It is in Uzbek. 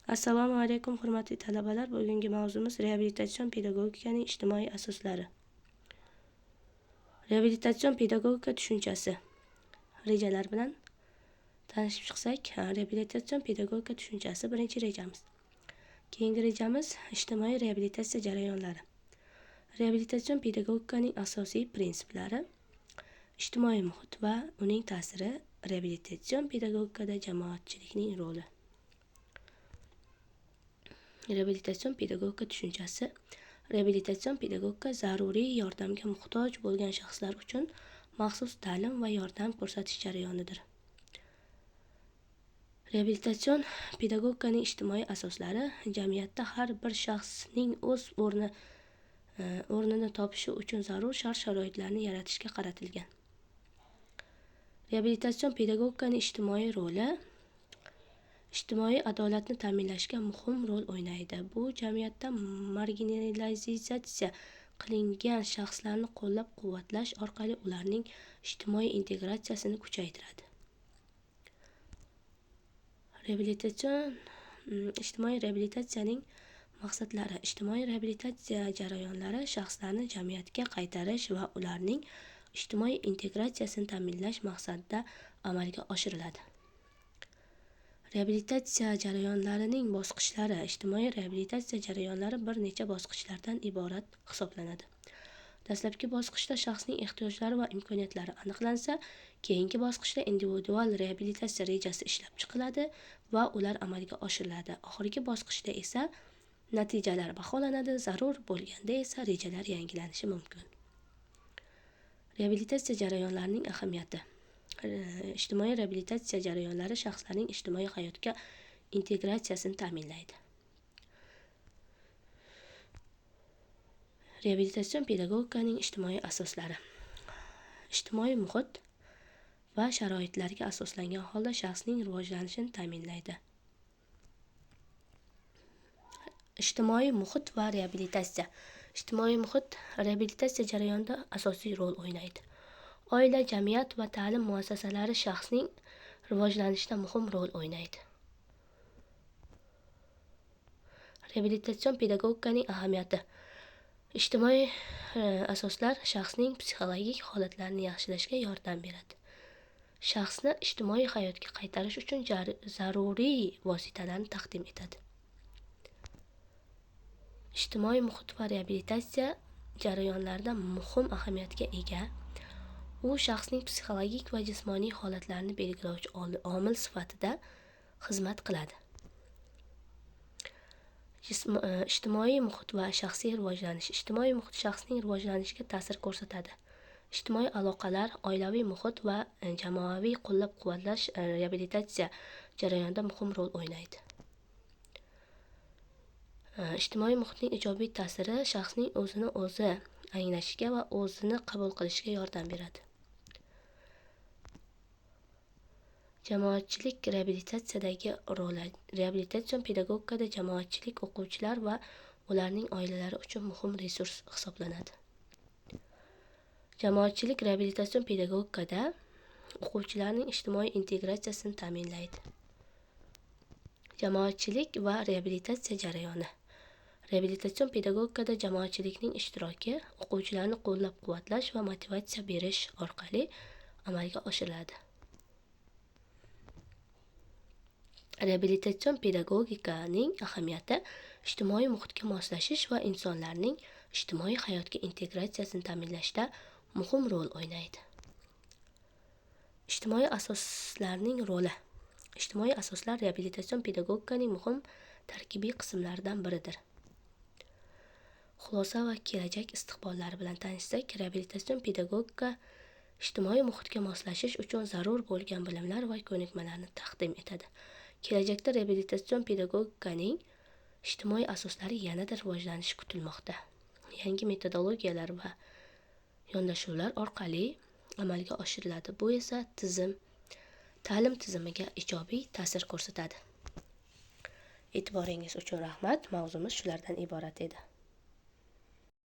Assalomu alaykum hurmatli talabalar. Bugungi mavzumiz reabilitatsion pedagogikaning ijtimoiy asoslari. Reabilitatsion pedagogika tushunchasi. Rejalar bilan tanishib chiqsak, reabilitatsion pedagogika tushunchasi birinchi rejamiz. Keyingi rejamiz ijtimoiy reabilitatsiya jarayonlari. Reabilitatsion pedagogikaning asosiy prinsiplari, ijtimoiy muhit va uning ta'siri, reabilitatsion pedagogikada jamoatchilikning roli. Reabilitatsion pedagogika tushunchasi. Reabilitatsion pedagogika zaruriy yordamga muhtoj bo'lgan shaxslar uchun maxsus ta'lim va yordam ko'rsatish jarayonidir. Reabilitatsion pedagogikaning ijtimoiy asoslari jamiyatda har bir shaxsning o'z o'rnini topishi uchun zarur shart-sharoitlarni yaratishga qaratilgan. Reabilitatsion pedagogikaning ijtimoiy roli ijtimoiy adolatni ta'minlashga muhim rol o'ynaydi. Bu jamiyatda marginalizatsiya qilingan shaxslarni qo'llab-quvvatlash orqali ularning ijtimoiy integratsiyasini kuchaytiradi. Ijtimoiy reabilitatsiyaning maqsadlari. Ijtimoiy reabilitatsiya jarayonlari shaxslarni jamiyatga qaytarish va ularning ijtimoiy integratsiyasini ta'minlash maqsadida amalga oshiriladi. Reabilitatsiya jarayonlarining bosqichlari. Ijtimoiy reabilitatsiya jarayonlari bir necha bosqichlardan iborat hisoblanadi. Dastlabki bosqichda shaxsning ehtiyojlari va imkoniyatlari aniqlansa, keyingi bosqichda individual reabilitatsiya rejasi ishlab chiqiladi va ular amalga oshiriladi. Oxirgi bosqichda esa natijalar baholanadi, zarur bo'lganda esa rejalar yangilanishi mumkin. Reabilitatsiya jarayonlarining ahamiyati. Ijtimoiy reabilitatsiya jarayonlari shaxslarning ijtimoiy hayotga integratsiyasini ta'minlaydi. Reabilitatsion pedagogikaning ijtimoiy asoslari. Ijtimoiy muhit va sharoitlarga asoslangan holda shaxsning rivojlanishini ta'minlaydi. Ijtimoiy muhit va reabilitatsiya. Ijtimoiy muhit reabilitatsiya jarayonida asosiy rol o'ynaydi. Oila, jamiyat va ta'lim muassasalari shaxsning rivojlanishida muhim rol o'ynaydi. Reabilitatsion pedagogikaning ahamiyati. Ijtimoiy asoslar shaxsning psixologik holatlarini yaxshilashga yordam beradi. Shaxsni ijtimoiy hayotga qaytarish uchun zaruriy vositalarni taqdim etadi. Ijtimoiy muhit va reabilitatsiya jarayonlarida muhim ahamiyatga ega. U shaxsning psixologik va jismoniy holatlarini belgilovchi omil sifatida xizmat qiladi. Ijtimoiy muhit va shaxsiy rivojlanish. Ijtimoiy muhit shaxsning rivojlanishiga ta'sir ko'rsatadi. Ijtimoiy aloqalar, oilaviy muhit va jamoaviy qo'llab-quvvatlash reabilitatsiya jarayonida muhim rol o'ynaydi. Ijtimoiy muhitning ijobiy ta'siri shaxsning o'zini o'zi anglashiga va o'zini qabul qilishiga yordam beradi. Jamoatchilik reabilitatsiyadagi roli. Reabilitatsion pedagogikada jamoatchilik o'quvchilar va ularning oilalari uchun muhim resurs hisoblanadi. Jamoatchilik reabilitatsion pedagogikada o'quvchilarning ijtimoiy integratsiyasini ta'minlaydi. Jamoatchilik va reabilitatsiya jarayoni. Reabilitatsion pedagogikada jamoatchilikning ishtiroki o'quvchilarni qo'llab-quvvatlash va motivatsiya berish orqali amalga oshiriladi. Reabilitatsion pedagogikaning ahamiyati ijtimoiy muhitga moslashish va insonlarning ijtimoiy hayotga integratsiyasini ta'minlashda muhim rol o'ynaydi. Ijtimoiy asoslarning roli. Ijtimoiy asoslar reabilitatsion pedagogikaning muhim tarkibiy qismlaridan biridir. Xulosa va kelajak istiqbollari bilan tanishsak, reabilitatsion pedagogika ijtimoiy muhitga moslashish uchun zarur bo'lgan bilimlar va ko'nikmalarni taqdim etadi. Kelajakda reabilitatsion pedagogikaning ijtimoiy asoslari yanada rivojlanishi kutilmoqda. Yangi metodologiyalar va yondashuvlar orqali amalga oshiriladi. Bu esa ta'lim tizimiga ijobiy ta'sir ko'rsatadi. E'tiboringiz uchun rahmat. Mavzumiz shulardan iborat edi.